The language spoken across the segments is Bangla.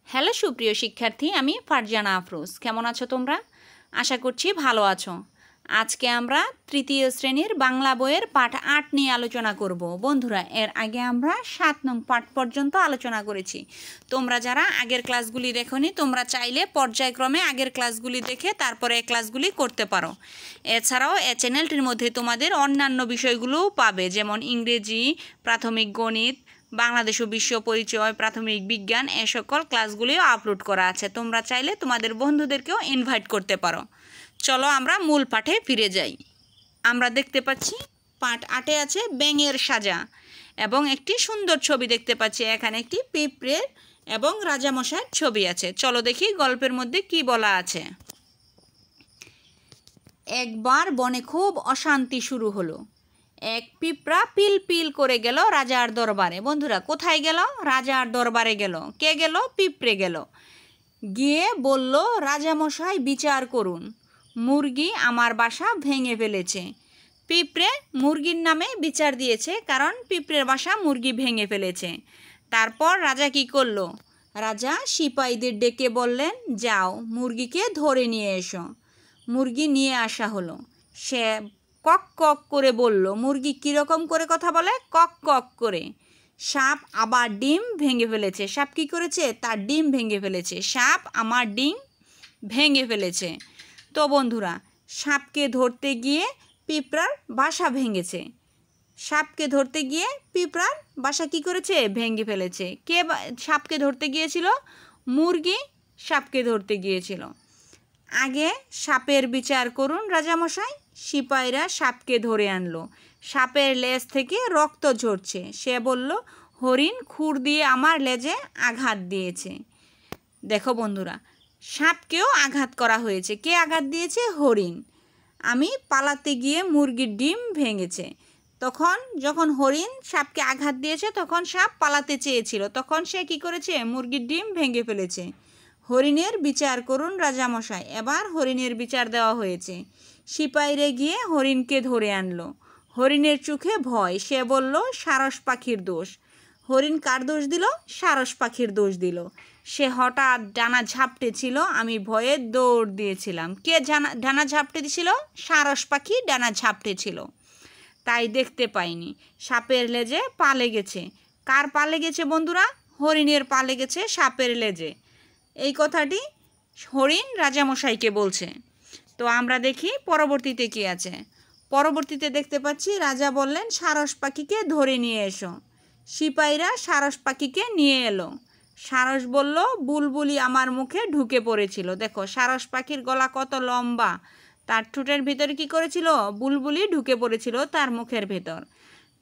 হ্যালো সুপ্রিয় শিক্ষার্থী, আমি ফারজানা আফরোজ। কেমন আছো তোমরা? আশা করছি ভালো আছো। আজকে আমরা তৃতীয় শ্রেণীর বাংলা বইয়ের পাঠ ৮ নিয়ে আলোচনা করব। বন্ধুরা, এর আগে আমরা ৭ নং পাঠ পর্যন্ত আলোচনা করেছি। তোমরা যারা আগের ক্লাসগুলি দেখোনি, তোমরা চাইলে পর্যায়ক্রমে আগের ক্লাসগুলি দেখে তারপরে এই ক্লাসগুলি করতে পারো। এছাড়াও এই চ্যানেলটির মধ্যে তোমাদের অন্যান্য বিষয়গুলোও পাবে, যেমন ইংরেজি, প্রাথমিক গণিত, বাংলাদেশ ও বিশ্ব পরিচয়, প্রাথমিক বিজ্ঞান, এ সকল ক্লাসগুলিও আপলোড করা আছে। তোমরা চাইলে তোমাদের বন্ধুদেরকেও ইনভাইট করতে পারো। চলো আমরা মূল পাঠে ফিরে যাই। আমরা দেখতে পাচ্ছি পাঠ ৮-এ আছে ব্যাঙের সাজা এবং একটি সুন্দর ছবি দেখতে পাচ্ছি। এখানে একটি পিঁপড়ে এবং রাজামশাইয়ের ছবি আছে। চলো দেখি গল্পের মধ্যে কি বলা আছে। একবার বনে খুব অশান্তি শুরু হলো। এক পিঁপড়া পিল পিল করে গেল রাজার দরবারে। বন্ধুরা, কোথায় গেল? রাজার দরবারে গেল। কে গেল? পিঁপড়ে গেল। গিয়ে বলল, রাজামশাই বিচার করুন, মুরগি আমার বাসা ভেঙে ফেলেছে। পিঁপড়ে মুরগির নামে বিচার দিয়েছে, কারণ পিঁপড়ের বাসা মুরগি ভেঙে ফেলেছে। তারপর রাজা কি করলো? রাজা সিপাহীদের ডেকে বললেন, যাও মুরগিকে ধরে নিয়ে এসো। মুরগি নিয়ে আসা হলো। সে কক কক করে বলল। মুরগি কীরকম করে কথা বলে? কক কক করে। সাপ আবার ডিম ভেঙে ফেলেছে। সাপ কী করেছে? তার ডিম ভেঙে ফেলেছে। সাপ আমার ডিম ভেঙে ফেলেছে। তো বন্ধুরা, সাপকে ধরতে গিয়ে পিঁপড়ার বাসা ভেঙেছে। সাপকে ধরতে গিয়ে পিঁপড়ার বাসা কী করেছে? ভেঙে ফেলেছে। কে সাপকে ধরতে গিয়েছিল? মুরগি সাপকে ধরতে গিয়েছিল। আগে সাপের বিচার করুন রাজামশাই। সিপাহীরা সাপকে ধরে আনলো। সাপের লেজ থেকে রক্ত ঝরছে। সে বলল, হরিণ খুর দিয়ে আমার লেজে আঘাত দিয়েছে। দেখো বন্ধুরা, সাপকেও আঘাত করা হয়েছে। কে আঘাত দিয়েছে? হরিণ। আমি পালাতে গিয়ে মুরগির ডিম ভেঙেছে। যখন হরিণ সাপকে আঘাত দিয়েছে, তখন সাপ পালাতে চেয়েছিল। তখন সে কি করেছে? মুরগির ডিম ভেঙে ফেলেছে। হরিণের বিচার করুন রাজামশাই। এবার হরিণের বিচার দেওয়া হয়েছে। সিপাহীরা গিয়ে হরিণকে ধরে আনলো। হরিণের চোখে ভয়। সে বলল, সারস পাখির দোষ। হরিণ কার দোষ দিল? সারস পাখির দোষ দিল। সে হঠাৎ ডানা ঝাপটে ছিল, আমি ভয়ে দৌড় দিয়েছিলাম। কে ডানা ঝাপটে দিয়েছিল? সারস পাখি ডানা ঝাপটে ছিল, তাই দেখতে পাইনি। সাপের লেজে পা লেগেছে। কার পা লেগেছে বন্ধুরা? হরিণের পা লেগেছে সাপের লেজে। এই কথাটি হরিণ রাজামশাইকে বলছে। তো আমরা দেখি পরবর্তীতে কি আছে। পরবর্তীতে দেখতে পাচ্ছি রাজা বললেন, সারস পাখিকে ধরে নিয়ে এসো। সিপাহীরা সারস পাখিকে নিয়ে এলো। সারস বলল, বুলবুলি আমার মুখে ঢুকে পড়েছিল। দেখো সারস পাখির গলা কত লম্বা, তার ঠোঁটের ভিতরে কি করেছিল? বুলবুলি ঢুকে পড়েছিল তার মুখের ভেতর।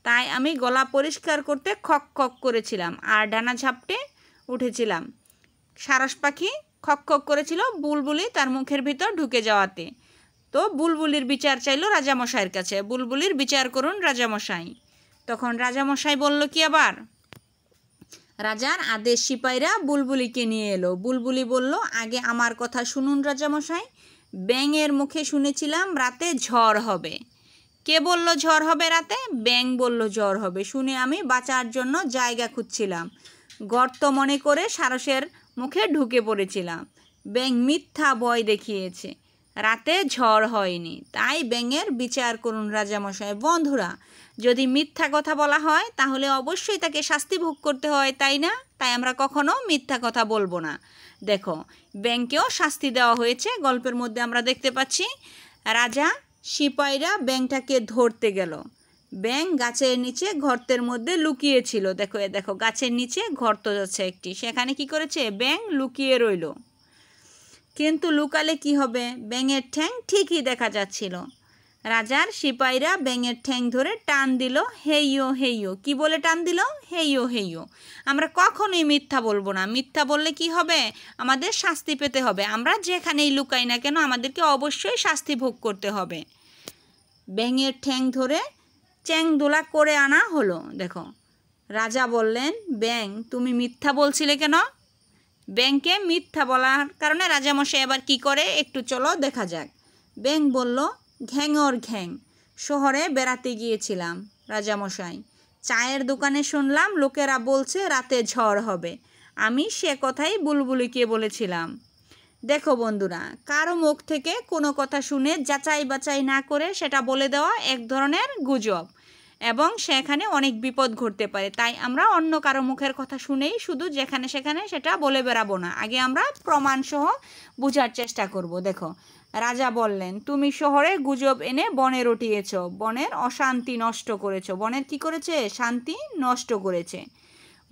তাই আমি গলা পরিষ্কার করতে খক খক করেছিলাম আর ডানা ঝাপটে উঠেছিলাম। সারস পাখি খক খক করেছিল বুলবুলি তার মুখের ভিতর ঢুকে যাওয়াতে। তো বুলবুলির বিচার চাইলো রাজামশাইয়ের কাছে। বুলবুলির বিচার করুন রাজামশাই। তখন রাজামশাই বলল কি আবার? রাজার আদেশ সিপাহীরা বুলবুলিকে নিয়ে এলো। বুলবুলি বলল, আগে আমার কথা শুনুন রাজামশাই। ব্যাঙের মুখে শুনেছিলাম রাতে ঝড় হবে। কে বলল ঝড় হবে রাতে? ব্যাঙ বলল ঝড় হবে। শুনে আমি বাঁচার জন্য জায়গা খুঁজছিলাম, গর্ত মনে করে সারসের মুখে ঢুকে পড়েছিলাম। ব্যাঙ মিথ্যা ভয় দেখিয়েছে, রাতে ঝড় হয়নি। তাই ব্যাঙের বিচার করুন রাজামশাই। বন্ধুরা, যদি মিথ্যা কথা বলা হয় তাহলে অবশ্যই তাকে শাস্তি ভোগ করতে হয়, তাই না? তাই আমরা কখনো মিথ্যা কথা বলবো না। দেখো, ব্যাঙকেও শাস্তি দেওয়া হয়েছে। গল্পের মধ্যে আমরা দেখতে পাচ্ছি রাজা সিপাহীরা ব্যাঙটাকে ধরতে গেল। ব্যাঙ গাছের নিচে গর্তের মধ্যে লুকিয়েছিল। দেখো গাছের নিচে গর্ত আছে একটি, সেখানে কি করেছে? ব্যাঙ লুকিয়ে রইল। কিন্তু লুকালে কি হবে? ব্যাঙের ঠ্যাং ঠিকই দেখা যাচ্ছিল। রাজার সিপাহীরা ব্যাঙের ঠ্যাং ধরে টান দিল। হেইয়ো হেইয়ো। কি বলে টান দিল? হেইয়ো হেইয়ো। আমরা কখনোই মিথ্যা বলবো না। মিথ্যা বললে কি হবে? আমাদের শাস্তি পেতে হবে। আমরা যেখানেই লুকাই না কেন, আমাদেরকে অবশ্যই শাস্তি ভোগ করতে হবে। ব্যাঙের ঠ্যাং ধরে চ্যাংদোলা করে আনা হলো। দেখো, রাজা বললেন, ব্যাঙ তুমি মিথ্যা বলছিলে কেন? ব্যাঙকে মিথ্যা বলার কারণে রাজামশাই এবার কি করে একটু চলো দেখা যাক। ব্যাঙ বলল, ঘ্যাঙর ঘ্যাং, শহরে বেড়াতে গিয়েছিলাম রাজামশাই। চায়ের দোকানে শুনলাম লোকেরা বলছে রাতে ঝড় হবে। আমি সে কথাই বুলবুলিকে বলেছিলাম। দেখো বন্ধুরা, কারো মুখ থেকে কোনো কথা শুনে যাচাই বাছাই না করে সেটা বলে দেওয়া এক ধরনের গুজব, এবং সেখানে অনেক বিপদ ঘটতে পারে। তাই আমরা অন্য কারো মুখের কথা শুনেই শুধু যেখানে সেখানে সেটা বলে বেড়াবো না, আগে আমরা প্রমাণসহ বোঝার চেষ্টা করব। দেখো, রাজা বললেন, তুমি শহরে গুজব এনে বনে রটিয়েছ, বনের অশান্তি নষ্ট করেছ। বনের কি করেছে? শান্তি নষ্ট করেছে।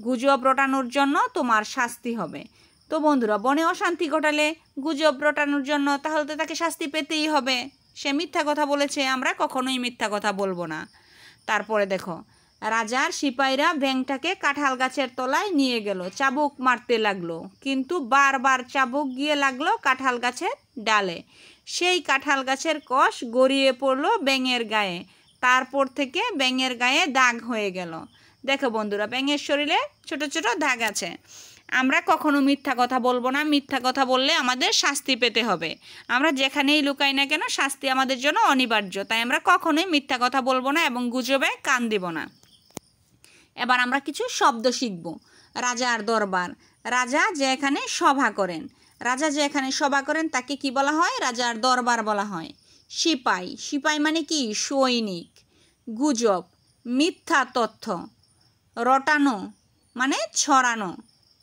গুজব রটানোর জন্য তোমার শাস্তি হবে। তো বন্ধুরা, বনে অশান্তি ঘটালে গুজব রটানোর জন্য তাহলে তো তাকে শাস্তি পেতেই হবে। সে মিথ্যা কথা বলেছে, আমরা কখনোই মিথ্যা কথা বলবো না। তারপরে দেখো, রাজার সিপাহীরা ব্যাঙটাকে কাঁঠাল গাছের তলায় নিয়ে গেল, চাবুক মারতে লাগলো, কিন্তু বারবার চাবুক গিয়ে লাগলো কাঁঠাল গাছের ডালে। সেই কাঁঠাল গাছের কষ গড়িয়ে পড়লো ব্যাঙের গায়ে। তারপর থেকে ব্যাঙের গায়ে দাগ হয়ে গেল। দেখো বন্ধুরা, ব্যাঙের শরীরে ছোট ছোট দাগ আছে। আমরা কখনো মিথ্যা কথা বলবো না। মিথ্যা কথা বললে আমাদের শাস্তি পেতে হবে। আমরা যেখানেই লুকাই না কেন, শাস্তি আমাদের জন্য অনিবার্য। তাই আমরা কখনোই মিথ্যা কথা বলবো না এবং গুজবে কান দিব না। এবার আমরা কিছু শব্দ শিখব। রাজার দরবার। রাজা যেখানে সভা করেন, রাজা যেখানে সভা করেন তাকে কি বলা হয়? রাজার দরবার বলা হয়। সিপাই, সিপাই মানে কি? সৈনিক। গুজব, মিথ্যা তথ্য। রটানো মানে ছড়ানো।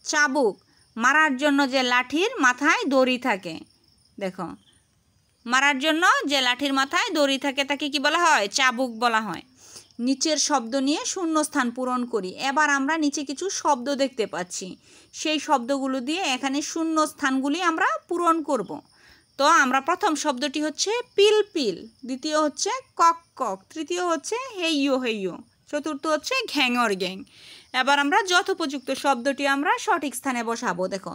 চাবুক, মারার জন্য যে লাঠির মাথায় দড়ি থাকে। দেখো, মারার জন্য যে লাঠির মাথায় দড়ি থাকে তাকে কি বলা হয়? চাবুক বলা হয়। নিচের শব্দ নিয়ে শূন্যস্থান পূরণ করি। এবার আমরা নিচে কিছু শব্দ দেখতে পাচ্ছি, সেই শব্দগুলো দিয়ে এখানে শূন্যস্থানগুলি আমরা পূরণ করব। তো আমরা প্রথম শব্দটি হচ্ছে পিল পিল, দ্বিতীয় হচ্ছে কক কক, তৃতীয় হচ্ছে হেইয়ো হেইয়ো, চতুর্থ হচ্ছে ঘ্যাঙর গ্যাং। এবার আমরা যথোপযুক্ত শব্দটি আমরা সঠিক স্থানে বসাবো। দেখো,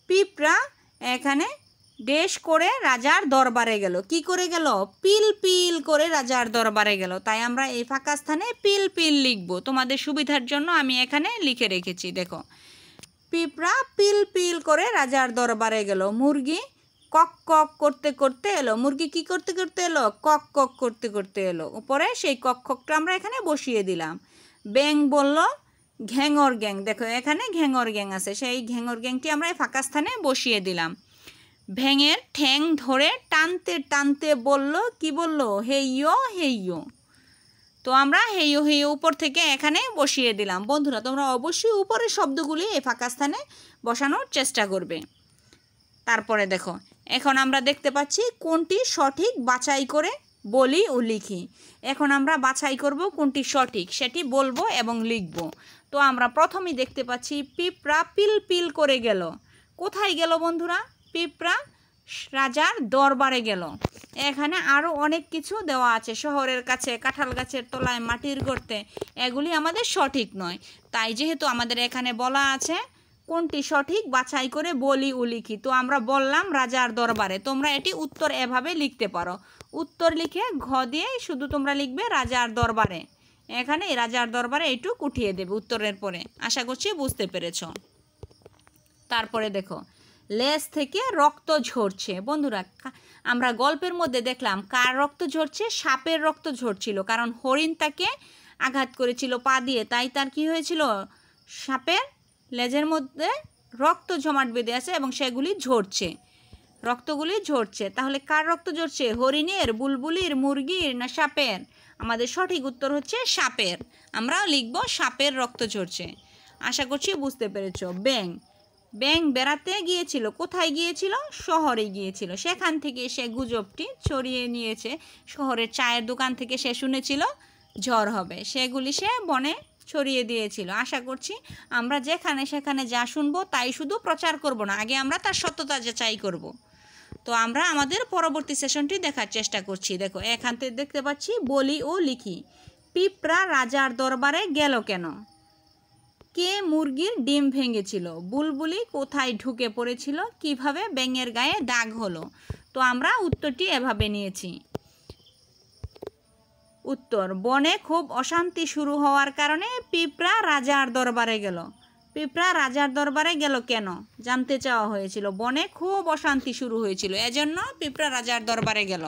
পিঁপড়া এখানে দেশ করে রাজার দরবারে গেল। কি করে গেল? পিল পিল করে রাজার দরবারে গেল। তাই আমরা এই ফাঁকা স্থানে পিল পিল লিখব। তোমাদের সুবিধার জন্য আমি এখানে লিখে রেখেছি। দেখো, পিঁপড়া পিল পিল করে রাজার দরবারে গেল। মুরগি কক কক করতে করতে এলো। মুরগি কি করতে করতে এলো? কক কক করতে করতে এলো। উপরে সেই কক ককটা আমরা এখানে বসিয়ে দিলাম। ব্যাঙ বলল ঘ্যাঙর গ্যাং। দেখো, এখানে ঘ্যাঙর গ্যাং আছে, সেই ঘ্যাঙর গ্যাংটি আমরা এই ফাঁকা স্থানে বসিয়ে দিলাম। ভেঙের ঠ্যাং ধরে টানতে টানতে বলল, কি বলল? হেইয়ো হেইয়ো। তো আমরা হেইয়ো হেইয়ো উপর থেকে এখানে বসিয়ে দিলাম। বন্ধুরা, তোমরা অবশ্যই উপরের শব্দগুলি এই ফাঁকা স্থানে বসানোর চেষ্টা করবে। তারপরে দেখো, এখন আমরা দেখতে পাচ্ছি কোনটি সঠিক বাছাই করে বলি ও লিখি। এখন আমরা বাছাই করব কোনটি সঠিক, সেটি বলবো এবং লিখব। তো আমরা প্রথমেই দেখতে পাচ্ছি পিঁপড়া পিল পিল করে গেল। কোথায় গেল বন্ধুরা? পিঁপড়া রাজার দরবারে গেল। এখানে আরও অনেক কিছু দেওয়া আছে, শহরের কাছে, কাঁঠাল গাছের তলায়, মাটির গর্তে। এগুলি আমাদের সঠিক নয়। তাই যেহেতু আমাদের এখানে বলা আছে কোনটি সঠিক বাছাই করে বলি ও লিখি, তো আমরা বললাম রাজার দরবারে। তোমরা এটি উত্তর এভাবে লিখতে পারো। উত্তর লিখে ঘ দিয়ে শুধু তোমরা লিখবে রাজার দরবারে। এখানে রাজার দরবারে এইটুক উঠিয়ে দেবে উত্তরের পরে। আশা করছি বুঝতে পেরেছ। তারপরে দেখো, লেজ থেকে রক্ত ঝরছে। বন্ধুরা, আমরা গল্পের মধ্যে দেখলাম কার রক্ত ঝরছে? সাপের রক্ত ঝরছিল, কারণ হরিণ তাকে আঘাত করেছিল পা দিয়ে। তাই তার কি হয়েছিল? সাপের লেজের মধ্যে রক্ত জমাট বেঁধে আছে এবং সেগুলি ঝরছে, রক্তগুলি ঝরছে। তাহলে কার রক্ত ঝরছে? হরিণের, বুলবুলির, মুরগির না সাপের? আমাদের সঠিক উত্তর হচ্ছে সাপের। আমরা লিখব সাপের রক্ত ঝরছে। আশা করছি বুঝতে পেরেছ। ব্যাঙ, ব্যাঙ বেড়াতে গিয়েছিল। কোথায় গিয়েছিল? শহরে গিয়েছিল। সেখান থেকে সে গুজবটি ছড়িয়ে নিয়েছে। শহরের চায়ের দোকান থেকে সে শুনেছিল ঝড় হবে, সেগুলি সে বনে ছড়িয়ে দিয়েছিল। আশা করছি আমরা যেখানে সেখানে যা শুনবো তাই শুধু প্রচার করব না, আগে আমরা তার সত্যতা যাচাই করব। তো আমরা আমাদের পরবর্তী সেশনটি দেখার চেষ্টা করছি। দেখো, এখান থেকে দেখতে পাচ্ছি বলি ও লিখি। পিঁপড়া রাজার দরবারে গেল কেন? কে মুরগির ডিম ভেঙেছিল? বুলবুলি কোথায় ঢুকে পড়েছিল? কিভাবে ব্যাঙের গায়ে দাগ হলো? তো আমরা উত্তরটি এভাবে নিয়েছি। উত্তর, বনে খুব অশান্তি শুরু হওয়ার কারণে পিঁপড়া রাজার দরবারে গেল। পিঁপড়া রাজার দরবারে গেল কেন জানতে চাওয়া হয়েছিল। বনে খুব অশান্তি শুরু হয়েছিল, এজন্য পিঁপড়া রাজার দরবারে গেল।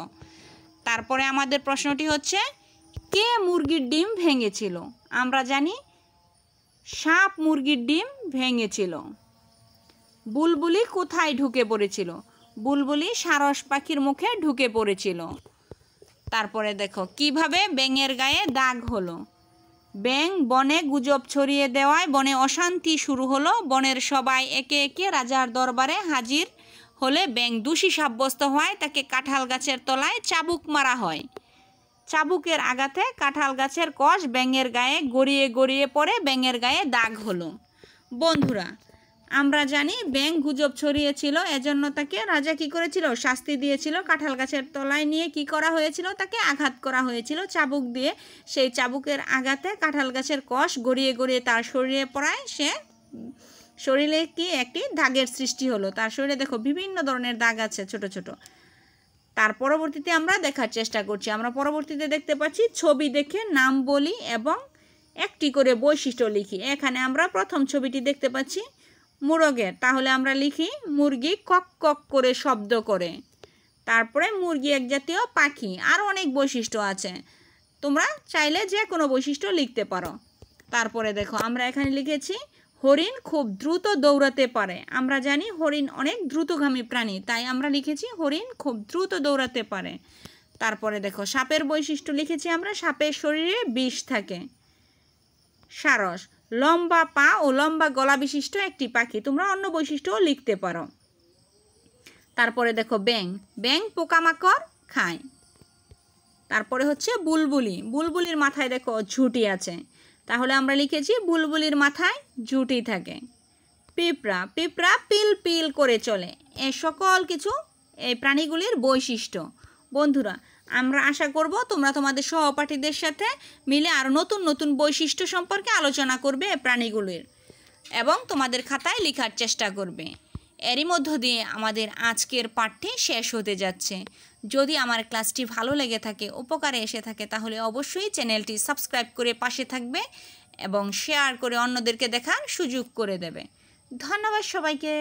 তারপরে আমাদের প্রশ্নটি হচ্ছে কে মুরগির ডিম ভেঙেছিল? আমরা জানি সাপ মুরগির ডিম ভেঙেছিল। বুলবুলি কোথায় ঢুকে পড়েছিল? বুলবুলি সারস পাখির মুখে ঢুকে পড়েছিল। তারপরে দেখো কিভাবে ব্যাঙের গায়ে দাগ হলো। ব্যাঙ বনে গুজব ছড়িয়ে দেওয়ায় বনে অশান্তি শুরু হলো। বনের সবাই একে একে রাজার দরবারে হাজির হলে ব্যাঙ দোষী সাব্যস্ত হয়। তাকে কাঁঠাল গাছের তলায় চাবুক মারা হয়। চাবুকের আঘাতে কাঁঠাল গাছের কষ ব্যাঙের গায়ে গড়িয়ে গড়িয়ে পড়ে ব্যাঙের গায়ে দাগ হলো। বন্ধুরা, আমরা জানি ব্যাঙ গুজব ছড়িয়েছিল, এজন্য তাকে রাজা কি করেছিল? শাস্তি দিয়েছিল। কাঁঠাল গাছের তলায় নিয়ে কি করা হয়েছিল? তাকে আঘাত করা হয়েছিল চাবুক দিয়ে। সেই চাবুকের আঘাতে কাঁঠাল গাছের কষ গড়িয়ে গড়িয়ে তার শরীরে পড়ায় সে শরীরে কি একটি দাগের সৃষ্টি হলো। তার শরীরে দেখো বিভিন্ন ধরনের দাগ আছে ছোট ছোট। তার পরবর্তীতে আমরা দেখার চেষ্টা করছি। আমরা পরবর্তীতে দেখতে পাচ্ছি ছবি দেখে নাম বলি এবং একটি করে বৈশিষ্ট্য লিখি। এখানে আমরা প্রথম ছবিটি দেখতে পাচ্ছি মোরগের। তাহলে আমরা লিখি মুরগি কক কক করে শব্দ করে। তারপরে মুরগি এক জাতীয় পাখি। আরও অনেক বৈশিষ্ট্য আছে, তোমরা চাইলে যে কোনো বৈশিষ্ট্য লিখতে পারো। তারপরে দেখো আমরা এখানে লিখেছি হরিণ খুব দ্রুত দৌড়াতে পারে। আমরা জানি হরিণ অনেক দ্রুতগামী প্রাণী, তাই আমরা লিখেছি হরিণ খুব দ্রুত দৌড়াতে পারে। তারপরে দেখো সাপের বৈশিষ্ট্য লিখেছি আমরা সাপের শরীরে বিষ থাকে। সারস লম্বা পা ও লম্বা গলা বিশিষ্ট একটি পাখি। তোমরা অন্য বৈশিষ্ট্যও লিখতে পারো। তারপরে দেখো ব্যাঙ, ব্যাঙ পোকামাকড় খায়। তারপরে হচ্ছে বুলবুলি, বুলবুলির মাথায় দেখো ঝুঁটি আছে, তাহলে আমরা লিখেছি বুলবুলির মাথায় ঝুঁটি থাকে। পিঁপড়া, পিঁপড়া পিল পিল করে চলে। এ সকল কিছু এই প্রাণীগুলির বৈশিষ্ট্য। বন্ধুরা, আমরা আশা করব তোমরা তোমাদের সহপাঠীদের সাথে মিলে আরও নতুন নতুন বৈশিষ্ট্য সম্পর্কে আলোচনা করবে এই প্রাণীগুলির এবং তোমাদের খাতায় লেখার চেষ্টা করবে। এরই মধ্য দিয়ে আমাদের আজকের পাঠটি শেষ হতে যাচ্ছে। যদি আমার ক্লাসটি ভালো লেগে থাকে, উপকারে এসে থাকে, তাহলে অবশ্যই চ্যানেলটি সাবস্ক্রাইব করে পাশে থাকবে এবং শেয়ার করে অন্যদেরকে দেখার সুযোগ করে দেবে। ধন্যবাদ সবাইকে।